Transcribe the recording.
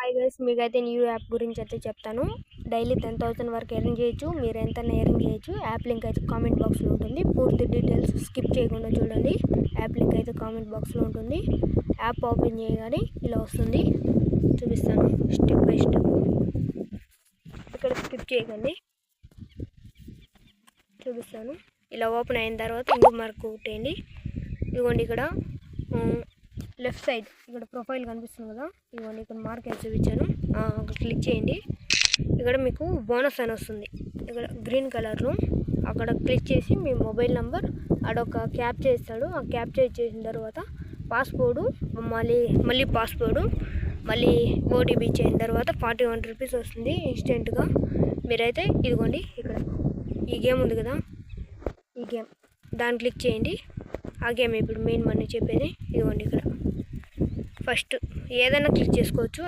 Hi guys, మీకైతే new app గురించి అయితే చెప్తాను. డైలీ 10,000 వరకు ఎర్న్ చేయొచ్చు. మీరు ఎంత ఎర్న్ చేయొచ్చు. యాప్ లింక్ అయితే కామెంట్ బాక్స్లో ఉంటుంది. పూర్తి డీటెయిల్స్ స్కిప్ చేయకుండా చూడండి. యాప్ లింక్ అయితే కామెంట్ బాక్స్లో ఉంటుంది. యాప్ ఓపెన్ చేయగానే ఇలా వస్తుంది, చూపిస్తాను స్టెప్ బై స్టెప్. ఇక్కడ స్కిప్ చేయకండి, చూపిస్తాను. ఇలా ఓపెన్ అయిన తర్వాత ఇంకో మార్క్ కొట్టేయండి. ఇదిగోండి ఇక్కడ లెఫ్ట్ సైడ్ ఇక్కడ ప్రొఫైల్ కనిపిస్తుంది కదా, ఇదిగోండి ఇక్కడ మార్క్ అయితే చూపించాను. అక్కడ క్లిక్ చేయండి. ఇక్కడ మీకు బోనస్ అని వస్తుంది, ఇక్కడ గ్రీన్ కలర్లో. అక్కడ క్లిక్ చేసి మీ మొబైల్ నెంబర్ అడొక క్యాప్చర్ ఇస్తాడు. ఆ క్యాప్చర్ చేసిన తర్వాత పాస్పోర్టు, మళ్ళీ పాస్పోర్టు, మళ్ళీ ఓటీపీ ఇచ్చిన తర్వాత 41 రూపీస్ వస్తుంది ఇన్స్టెంట్గా. మీరైతే ఇదిగోండి ఇక్కడ ఈ గేమ్ ఉంది కదా, ఈ గేమ్ దాన్ని క్లిక్ చేయండి. ఆ గేమ్ ఇప్పుడు మెయిన్ మనీ చెప్పేది. ఇదిగోండి ఇక్కడ ఫస్ట్ ఏదైనా క్లిక్ చేసుకోవచ్చు.